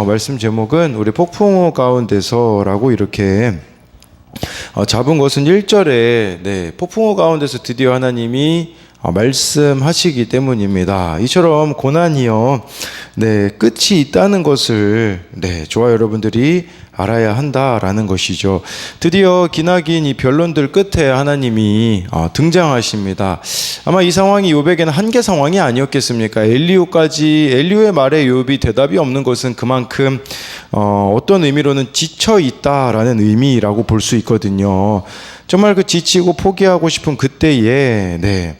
말씀 제목은 우리 폭풍우 가운데서라고 이렇게 잡은 것은 1절에 폭풍우 가운데서 드디어 하나님이 말씀하시기 때문입니다. 이처럼 고난이요 끝이 있다는 것을 저와 여러분들이 알아야 한다라는 것이죠. 드디어 기나긴 이 변론들 끝에 하나님이 등장하십니다. 아마 이 상황이 욥에게는 한계 상황이 아니었겠습니까? 엘리후의 말에 욥이 대답이 없는 것은 그만큼 어떤 의미로는 지쳐 있다라는 의미라고 볼 수 있거든요. 정말 그 지치고 포기하고 싶은 그때에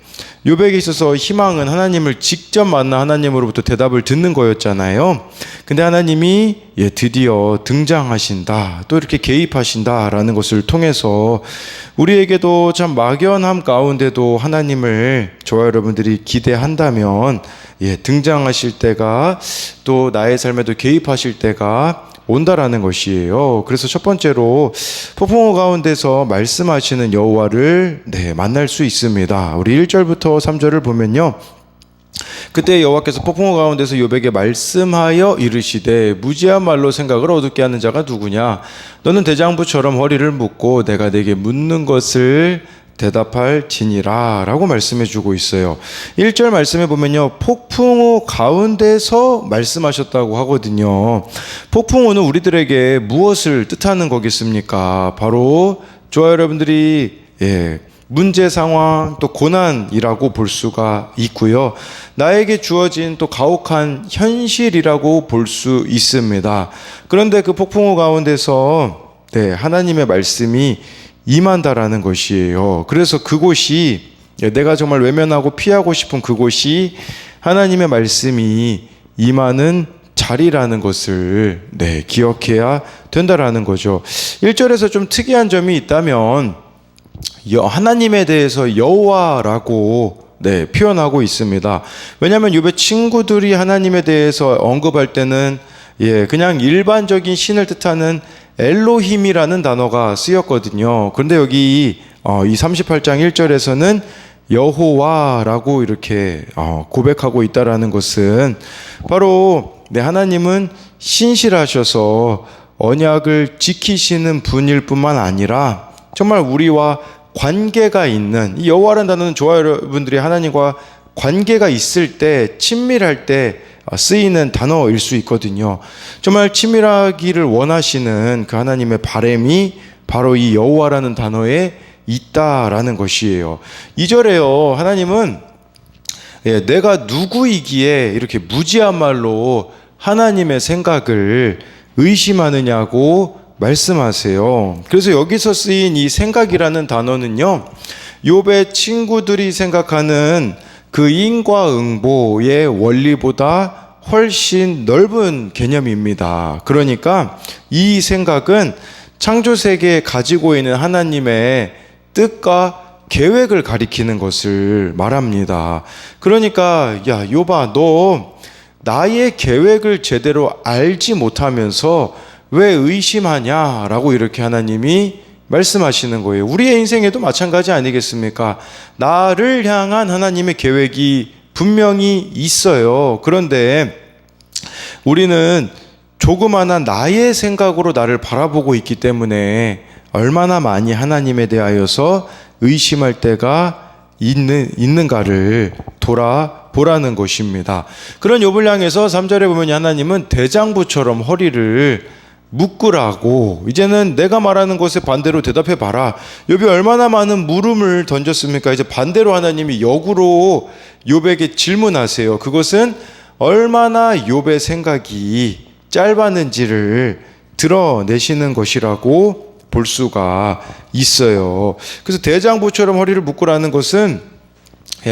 욥에게 있어서 희망은 하나님을 직접 만나 하나님으로부터 대답을 듣는 거였잖아요. 근데 하나님이 드디어 등장하신다, 또 이렇게 개입하신다라는 것을 통해서 우리에게도 참 막연함 가운데도 하나님을 저와 여러분들이 기대한다면 등장하실 때가, 또 나의 삶에도 개입하실 때가 온다라는 것이에요. 그래서 첫 번째로 폭풍우 가운데서 말씀하시는 여호와를 만날 수 있습니다. 우리 1절부터 3절을 보면요, 그때 여호와께서 폭풍우 가운데서 욥에게 말씀하여 이르시되 무지한 말로 생각을 어둡게 하는 자가 누구냐? 너는 대장부처럼 허리를 묶고 내가 내게 묻는 것을 대답할 지니라 라고 말씀해 주고 있어요. 1절 말씀해 보면요, 폭풍우 가운데서 말씀하셨다고 하거든요. 폭풍우는 우리들에게 무엇을 뜻하는 거겠습니까? 바로 저와 여러분들이 문제 상황, 또 고난이라고 볼 수가 있고요, 나에게 주어진 또 가혹한 현실이라고 볼 수 있습니다. 그런데 그 폭풍우 가운데서 하나님의 말씀이 임한다라는 것이에요. 그래서 그곳이, 내가 정말 외면하고 피하고 싶은 그곳이 하나님의 말씀이 임하는 자리라는 것을 기억해야 된다라는 거죠. 1절에서 좀 특이한 점이 있다면 하나님에 대해서 여호와라고 표현하고 있습니다. 왜냐하면 욥의 친구들이 하나님에 대해서 언급할 때는 그냥 일반적인 신을 뜻하는 엘로힘이라는 단어가 쓰였거든요. 그런데 여기 이 38장 1절에서는 여호와라고 이렇게 고백하고 있다라는 것은 바로 하나님은 신실하셔서 언약을 지키시는 분일 뿐만 아니라 정말 우리와 관계가 있는, 이 여호와라는 단어는 저와 여러분들이 하나님과 관계가 있을 때, 친밀할 때 쓰이는 단어일 수 있거든요. 정말 친밀하기를 원하시는 그 하나님의 바람이 바로 이 여호와라는 단어에 있다라는 것이에요. 2절에요, 하나님은 내가 누구이기에 이렇게 무지한 말로 하나님의 생각을 의심하느냐고 말씀하세요. 그래서 여기서 쓰인 이 생각이라는 단어는요, 욥의 친구들이 생각하는 그 인과응보의 원리보다 훨씬 넓은 개념입니다. 그러니까 이 생각은 창조세계에 가지고 있는 하나님의 뜻과 계획을 가리키는 것을 말합니다. 그러니까 욥아, 너 나의 계획을 제대로 알지 못하면서 왜 의심하냐라고 이렇게 하나님이 말씀하시는 거예요. 우리의 인생에도 마찬가지 아니겠습니까? 나를 향한 하나님의 계획이 분명히 있어요. 그런데 우리는 조그마한 나의 생각으로 나를 바라보고 있기 때문에 얼마나 많이 하나님에 대하여서 의심할 때가 있는가를 돌아보라는 것입니다. 그런 욥을 향해서 3절에 보면 하나님은 대장부처럼 허리를 묶으라고, 이제는 내가 말하는 것에 반대로 대답해 봐라. 욥이 얼마나 많은 물음을 던졌습니까? 이제 반대로 하나님이 역으로 욥에게 질문하세요. 그것은 얼마나 욥의 생각이 짧았는지를 드러내시는 것이라고 볼 수가 있어요. 그래서 대장부처럼 허리를 묶으라는 것은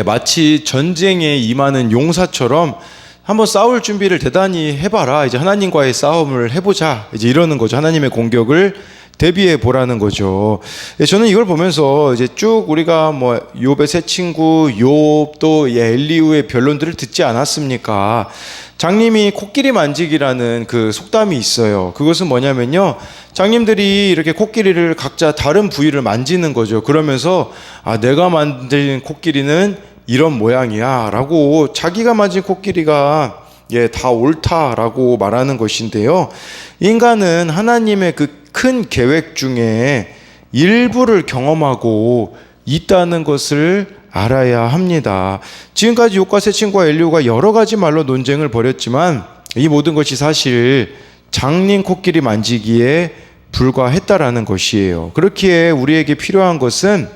마치 전쟁에 임하는 용사처럼 한번 싸울 준비를 대단히 해봐라. 이제 하나님과의 싸움을 해보자. 이제 이러는 거죠. 하나님의 공격을 대비해 보라는 거죠. 저는 이걸 보면서 이제 쭉 우리가 욥의 세 친구 욥, 또 엘리후의 변론들을 듣지 않았습니까? 장님이 코끼리 만지기라는 그 속담이 있어요. 그것은 뭐냐면요, 장님들이 이렇게 코끼리를 각자 다른 부위를 만지는 거죠. 그러면서 내가 만든 코끼리는 이런 모양이야 라고 자기가 만진 코끼리가 다 옳다라고 말하는 것인데요. 인간은 하나님의 그 큰 계획 중에 일부를 경험하고 있다는 것을 알아야 합니다. 지금까지 욥과 세 친구와 엘리후가 여러 가지 말로 논쟁을 벌였지만 이 모든 것이 사실 장린 코끼리 만지기에 불과했다라는 것이에요. 그렇기에 우리에게 필요한 것은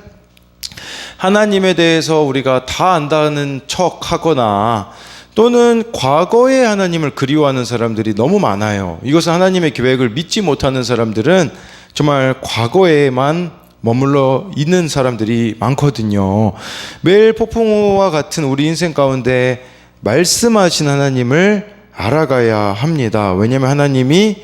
하나님에 대해서 우리가 다 안다는 척 하거나 또는 과거의 하나님을 그리워하는 사람들이 너무 많아요. 이것은 하나님의 계획을 믿지 못하는 사람들은 정말 과거에만 머물러 있는 사람들이 많거든요. 매일 폭풍우와 같은 우리 인생 가운데 말씀하신 하나님을 알아가야 합니다. 왜냐하면 하나님이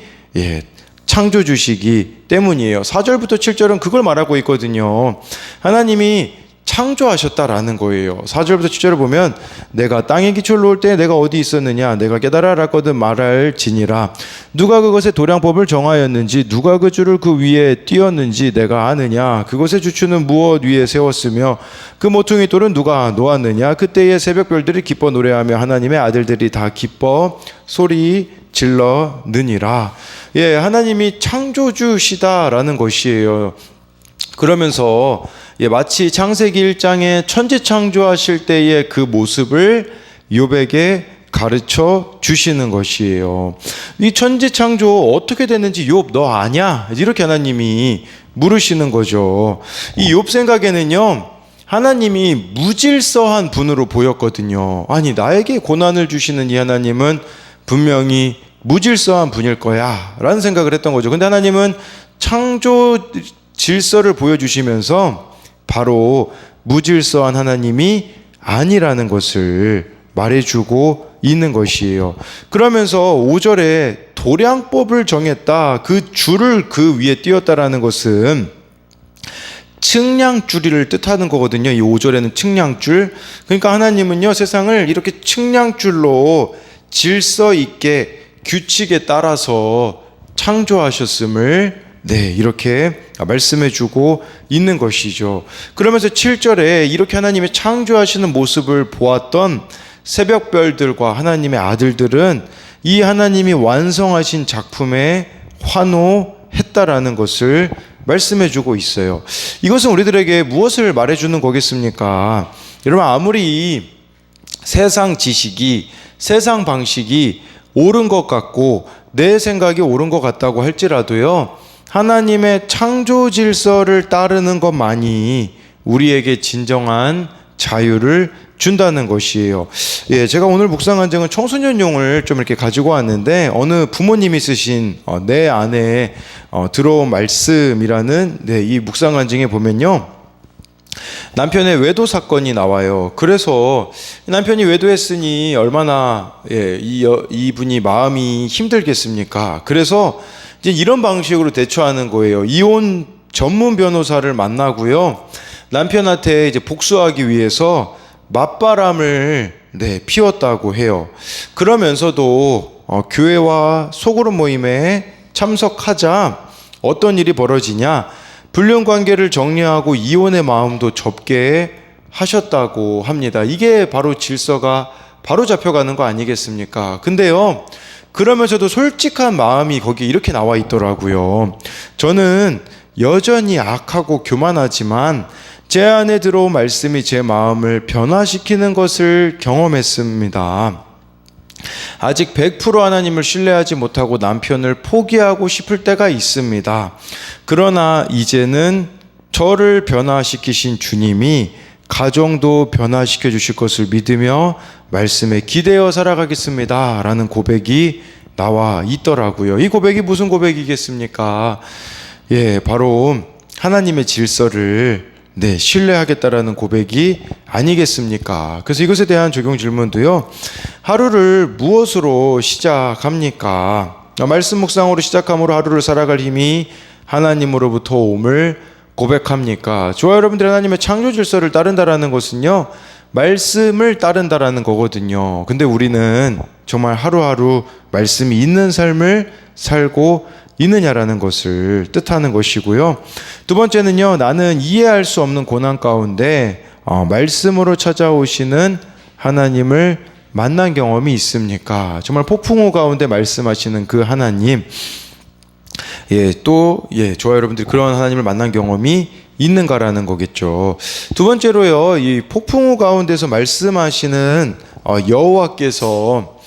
창조주시기 때문이에요. 4절부터 7절은 그걸 말하고 있거든요. 하나님이 창조하셨다라는 거예요. 4절부터 7절을 보면 내가 땅에 기초를 놓을 때 내가 어디 있었느냐, 내가 깨달아 알았거든 말할지니라. 누가 그것의 도량법을 정하였는지, 누가 그 줄을 그 위에 띄었는지 내가 아느냐. 그것의 주추는 무엇 위에 세웠으며 그 모퉁이 돌은 누가 놓았느냐. 그때의 새벽별들이 기뻐 노래하며 하나님의 아들들이 다 기뻐 소리 질러 느니라. 하나님이 창조주시다라는 것이에요. 그러면서 마치 창세기 1장에 천지 창조하실 때의 그 모습을 욥에게 가르쳐 주시는 것이에요. 이 천지 창조 어떻게 됐는지 욥 너 아냐? 이렇게 하나님이 물으시는 거죠. 이 욥 생각에는요, 하나님이 무질서한 분으로 보였거든요. 아니, 나에게 고난을 주시는 이 하나님은 분명히 무질서한 분일 거야 라는 생각을 했던 거죠. 근데 하나님은 창조 질서를 보여주시면서 바로 무질서한 하나님이 아니라는 것을 말해주고 있는 것이에요. 그러면서 5절에 도량법을 정했다, 그 줄을 그 위에 띄었다라는 것은 측량줄을 뜻하는 거거든요. 이 5절에는 측량줄. 그러니까 하나님은요, 세상을 이렇게 측량줄로 질서 있게 규칙에 따라서 창조하셨음을 이렇게 말씀해주고 있는 것이죠. 그러면서 7절에 이렇게 하나님의 창조하시는 모습을 보았던 새벽별들과 하나님의 아들들은 이 하나님이 완성하신 작품에 환호했다라는 것을 말씀해주고 있어요. 이것은 우리들에게 무엇을 말해주는 거겠습니까? 여러분, 아무리 세상 지식이, 세상 방식이 옳은 것 같고 내 생각이 옳은 것 같다고 할지라도요, 하나님의 창조 질서를 따르는 것만이 우리에게 진정한 자유를 준다는 것이에요. 제가 오늘 묵상한증은 청소년용을 좀 이렇게 가지고 왔는데, 어느 부모님이 쓰신 내 안에 들어온 말씀이라는 이 묵상한증에 보면요, 남편의 외도 사건이 나와요. 그래서 남편이 외도했으니 얼마나 이분이 마음이 힘들겠습니까? 그래서 이제 이런 방식으로 대처하는 거예요. 이혼 전문 변호사를 만나고요, 남편한테 이제 복수하기 위해서 맞바람을 피웠다고 해요. 그러면서도 교회와 소그룹 모임에 참석하자 어떤 일이 벌어지냐, 불륜 관계를 정리하고 이혼의 마음도 접게 하셨다고 합니다. 이게 바로 질서가 바로 잡혀가는 거 아니겠습니까? 근데요, 그러면서도 솔직한 마음이 거기에 이렇게 나와 있더라고요. 저는 여전히 악하고 교만하지만 제 안에 들어온 말씀이 제 마음을 변화시키는 것을 경험했습니다. 아직 100% 하나님을 신뢰하지 못하고 남편을 포기하고 싶을 때가 있습니다. 그러나 이제는 저를 변화시키신 주님이 가정도 변화시켜 주실 것을 믿으며 말씀에 기대어 살아가겠습니다 라는 고백이 나와 있더라고요. 이 고백이 무슨 고백이겠습니까? 바로 하나님의 질서를 신뢰하겠다라는 고백이 아니겠습니까? 그래서 이것에 대한 적용 질문도요, 하루를 무엇으로 시작합니까? 말씀 묵상으로 시작함으로 하루를 살아갈 힘이 하나님으로부터 옴을 고백합니까? 저와 여러분들이 하나님의 창조 질서를 따른다라는 것은요, 말씀을 따른다라는 거거든요. 근데 우리는 정말 하루하루 말씀이 있는 삶을 살고 있느냐라는 것을 뜻하는 것이고요. 두 번째는요, 나는 이해할 수 없는 고난 가운데 말씀으로 찾아오시는 하나님을 만난 경험이 있습니까? 정말 폭풍우 가운데 말씀하시는 그 하나님, 저와 여러분들이 그런 하나님을 만난 경험이 있는가라는 거겠죠. 두 번째로요, 이 폭풍우 가운데서 말씀하시는 여호와께서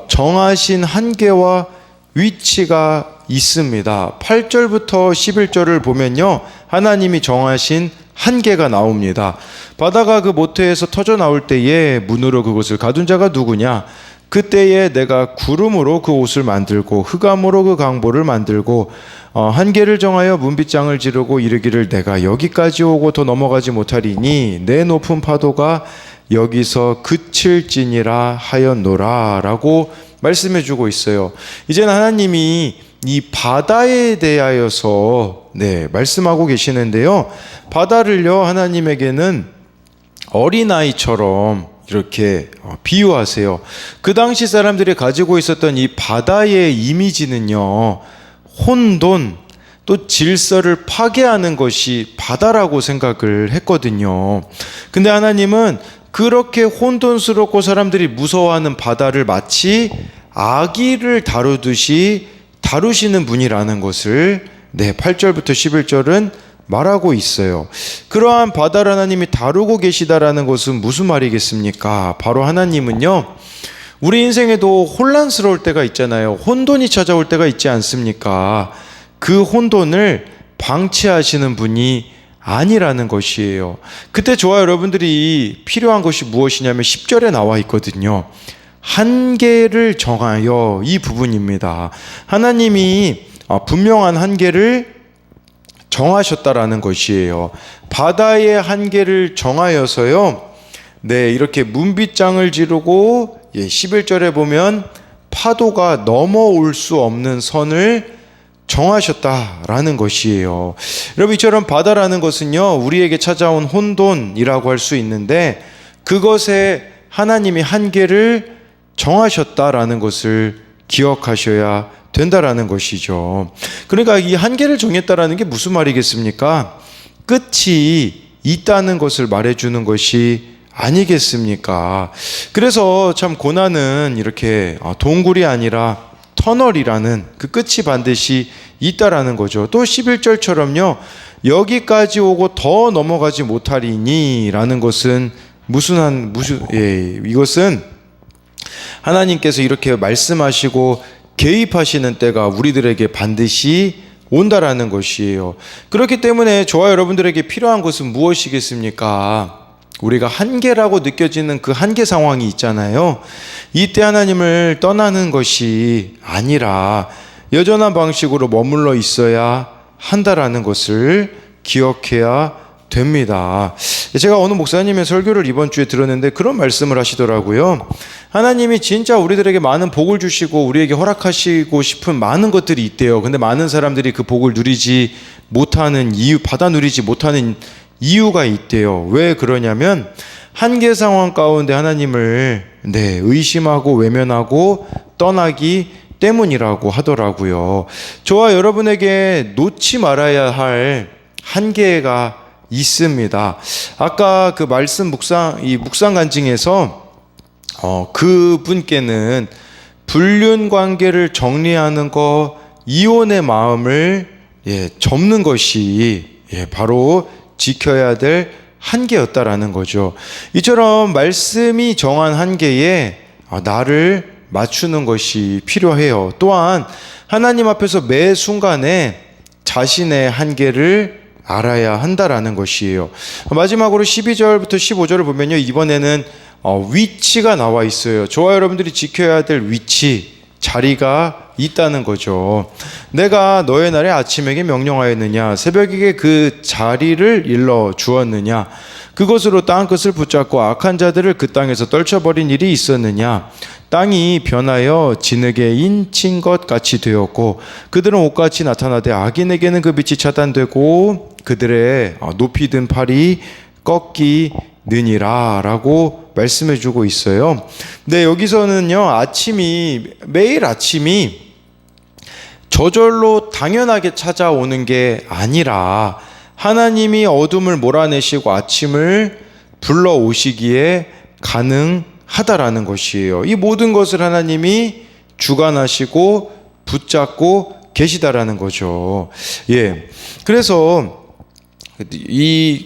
정하신 한계와 위치가 있습니다. 8절부터 11절을 보면요, 하나님이 정하신 한계가 나옵니다. 바다가 그 모태에서 터져 나올 때에 문으로 그곳을 가둔 자가 누구냐? 그때에 내가 구름으로 그 옷을 만들고 흑암으로 그 강보를 만들고 한계를 정하여 문빗장을 지르고 이르기를 내가 여기까지 오고 더 넘어가지 못하리니 내 높은 파도가 여기서 그칠지니라 하였노라 라고 말씀해 주고 있어요. 이제는 하나님이 이 바다에 대하여서 말씀하고 계시는데요, 바다를요 하나님에게는 어린아이처럼 이렇게 비유하세요. 그 당시 사람들이 가지고 있었던 이 바다의 이미지는요, 혼돈, 또 질서를 파괴하는 것이 바다라고 생각을 했거든요. 근데 하나님은 그렇게 혼돈스럽고 사람들이 무서워하는 바다를 마치 아기를 다루듯이 다루시는 분이라는 것을 8절부터 11절은 말하고 있어요. 그러한 바다를 하나님이 다루고 계시다라는 것은 무슨 말이겠습니까? 바로 하나님은요, 우리 인생에도 혼란스러울 때가 있잖아요. 혼돈이 찾아올 때가 있지 않습니까? 그 혼돈을 방치하시는 분이 아니라는 것이에요. 그때 저와 여러분들이 필요한 것이 무엇이냐면 10절에 나와 있거든요. 한계를 정하여, 이 부분입니다. 하나님이 분명한 한계를 정하셨다라는 것이에요. 바다의 한계를 정하여서요, 이렇게 문빗장을 지르고 11절에 보면 파도가 넘어올 수 없는 선을 정하셨다라는 것이에요. 여러분, 이처럼 바다라는 것은요, 우리에게 찾아온 혼돈이라고 할 수 있는데 그것에 하나님이 한계를 정하셨다라는 것을 기억하셔야 된다라는 것이죠. 그러니까 이 한계를 정했다라는 게 무슨 말이겠습니까? 끝이 있다는 것을 말해주는 것이 아니겠습니까? 그래서 참 고난은 이렇게 동굴이 아니라 터널이라는 그 끝이 반드시 있다라는 거죠. 또 11절처럼요, 여기까지 오고 더 넘어가지 못하리니 라는 것은 이것은 하나님께서 이렇게 말씀하시고 개입하시는 때가 우리들에게 반드시 온다라는 것이에요. 그렇기 때문에 저와 여러분들에게 필요한 것은 무엇이겠습니까? 우리가 한계라고 느껴지는 그 한계 상황이 있잖아요. 이때 하나님을 떠나는 것이 아니라 여전한 방식으로 머물러 있어야 한다라는 것을 기억해야 됩니다. 제가 어느 목사님의 설교를 이번 주에 들었는데 그런 말씀을 하시더라고요. 하나님이 진짜 우리들에게 많은 복을 주시고 우리에게 허락하시고 싶은 많은 것들이 있대요. 근데 많은 사람들이 그 복을 누리지 못하는 이유, 받아 누리지 못하는 이유가 있대요. 왜 그러냐면 한계 상황 가운데 하나님을 의심하고 외면하고 떠나기 때문이라고 하더라고요. 저와 여러분에게 놓지 말아야 할 한계가 있습니다. 아까 그 말씀 묵상 간증에서 그분께는 불륜 관계를 정리하는 거, 이혼의 마음을 접는 것이 바로 지켜야 될 한계였다라는 거죠. 이처럼 말씀이 정한 한계에 나를 맞추는 것이 필요해요. 또한 하나님 앞에서 매 순간에 자신의 한계를 알아야 한다라는 것이에요. 마지막으로 12절부터 15절을 보면요, 이번에는 위치가 나와 있어요. 저와 여러분들이 지켜야 될 위치, 자리가 있다는 거죠. 내가 너의 날에 아침에게 명령하였느냐, 새벽에게 그 자리를 일러 주었느냐, 그것으로 땅 끝을 붙잡고 악한 자들을 그 땅에서 떨쳐버린 일이 있었느냐. 땅이 변하여 진흙에 인친 것 같이 되었고 그들은 옷같이 나타나되 악인에게는 그 빛이 차단되고 그들의 높이 든 팔이 꺾이느니라 라고 말씀해 주고 있어요. 네, 여기서는요, 매일 아침이 저절로 당연하게 찾아오는 게 아니라 하나님이 어둠을 몰아내시고 아침을 불러오시기에 가능합니다. 하다라는 것이에요. 이 모든 것을 하나님이 주관하시고 붙잡고 계시다라는 거죠. 예. 그래서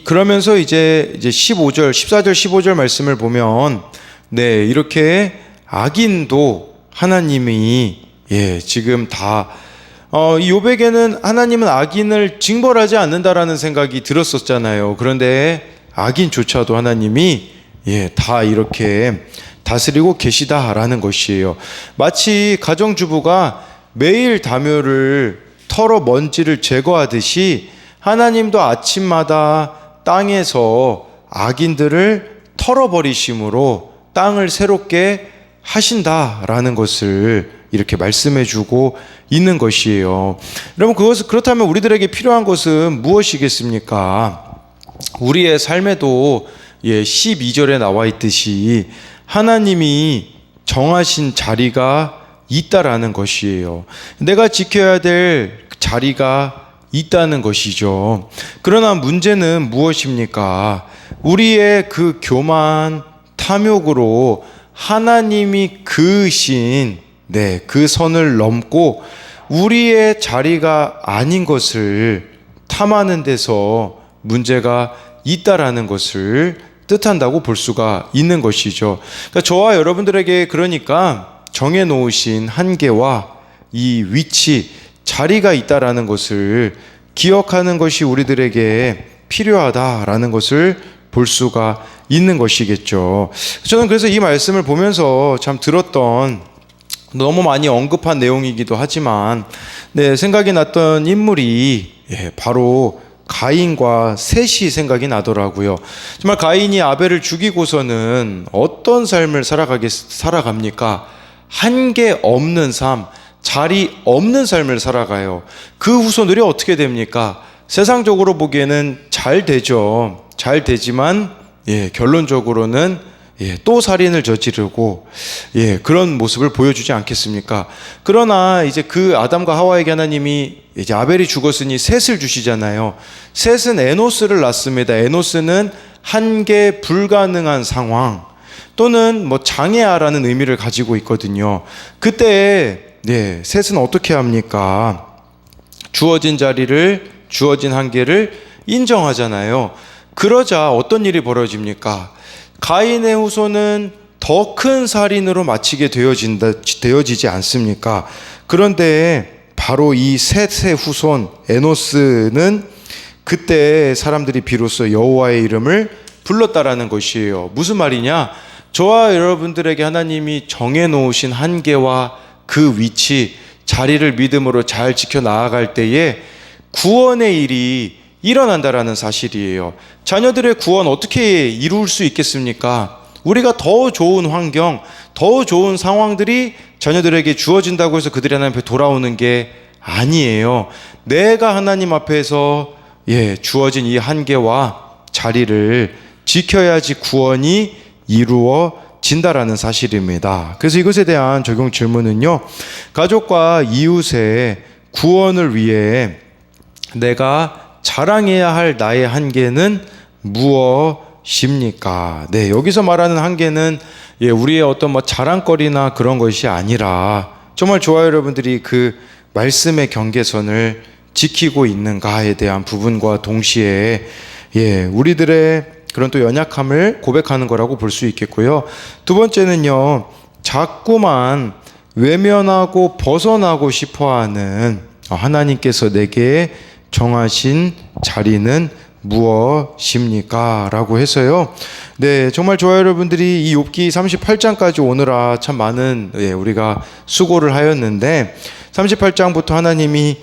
그러면서 이제 15절, 14절, 15절 말씀을 보면 네, 이렇게 악인도 하나님이 지금 다 이 욥에게는 하나님은 악인을 징벌하지 않는다라는 생각이 들었었잖아요. 그런데 악인조차도 하나님이 다 이렇게 다스리고 계시다라는 것이에요. 마치 가정주부가 매일 담요를 털어 먼지를 제거하듯이 하나님도 아침마다 땅에서 악인들을 털어버리심으로 땅을 새롭게 하신다라는 것을 이렇게 말씀해주고 있는 것이에요. 여러분, 그렇다면 우리들에게 필요한 것은 무엇이겠습니까? 우리의 삶에도 12절에 나와 있듯이 하나님이 정하신 자리가 있다라는 것이에요. 내가 지켜야 될 자리가 있다는 것이죠. 그러나 문제는 무엇입니까? 우리의 그 교만, 탐욕으로 하나님이 그으신 그 선을 넘고 우리의 자리가 아닌 것을 탐하는 데서 문제가 있다라는 것을 뜻한다고 볼 수가 있는 것이죠. 그러니까 저와 여러분들에게 그러니까 정해놓으신 한계와 이 위치, 자리가 있다라는 것을 기억하는 것이 우리들에게 필요하다라는 것을 볼 수가 있는 것이겠죠. 저는 그래서 이 말씀을 보면서 참 들었던 너무 많이 언급한 내용이기도 하지만 생각이 났던 인물이 바로 가인과 셋이 생각이 나더라고요. 정말 가인이 아벨을 죽이고서는 어떤 삶을 살아갑니까? 한계 없는 삶, 자리 없는 삶을 살아가요. 그 후손들이 어떻게 됩니까? 세상적으로 보기에는 잘 되죠. 잘 되지만 결론적으로는 또 살인을 저지르고 그런 모습을 보여주지 않겠습니까? 그러나 이제 그 아담과 하와에게 하나님이 이제 아벨이 죽었으니 셋을 주시잖아요. 셋은 에노스를 낳습니다. 에노스는 한계 불가능한 상황 또는 장애아라는 의미를 가지고 있거든요. 그때 셋은 어떻게 합니까? 주어진 자리를, 주어진 한계를 인정하잖아요. 그러자 어떤 일이 벌어집니까? 가인의 후손은 더 큰 살인으로 마치게 되어지지 않습니까? 그런데 바로 이 셋의 후손 에노스는 그때 사람들이 비로소 여호와의 이름을 불렀다라는 것이에요. 무슨 말이냐? 저와 여러분들에게 하나님이 정해놓으신 한계와 그 위치, 자리를 믿음으로 잘 지켜 나아갈 때에 구원의 일이 일어난다라는 사실이에요. 자녀들의 구원 어떻게 이룰 수 있겠습니까? 우리가 더 좋은 환경, 더 좋은 상황들이 자녀들에게 주어진다고 해서 그들이 하나님 앞에 돌아오는 게 아니에요. 내가 하나님 앞에서 주어진 이 한계와 자리를 지켜야지 구원이 이루어진다라는 사실입니다. 그래서 이것에 대한 적용 질문은요, 가족과 이웃의 구원을 위해 내가 자랑해야 할 나의 한계는 무엇입니까? 여기서 말하는 한계는 우리의 어떤 자랑거리나 그런 것이 아니라 정말 저와 여러분들이 그 말씀의 경계선을 지키고 있는가에 대한 부분과 동시에 우리들의 그런 또 연약함을 고백하는 거라고 볼 수 있겠고요. 두 번째는요, 자꾸만 외면하고 벗어나고 싶어하는 하나님께서 내게 정하신 자리는 무엇입니까? 라고 해서요. 정말 저와 여러분들이 이 욥기 38장까지 오느라 참 많은 우리가 수고를 하였는데 38장부터 하나님이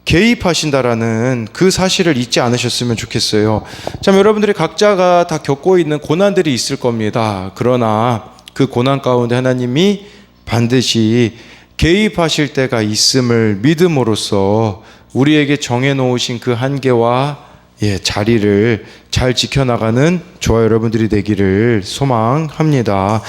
개입하신다라는 그 사실을 잊지 않으셨으면 좋겠어요. 참 여러분들이 각자가 다 겪고 있는 고난들이 있을 겁니다. 그러나 그 고난 가운데 하나님이 반드시 개입하실 때가 있음을 믿음으로써 우리에게 정해놓으신 그 한계와 자리를 잘 지켜나가는 저와 여러분들이 되기를 소망합니다.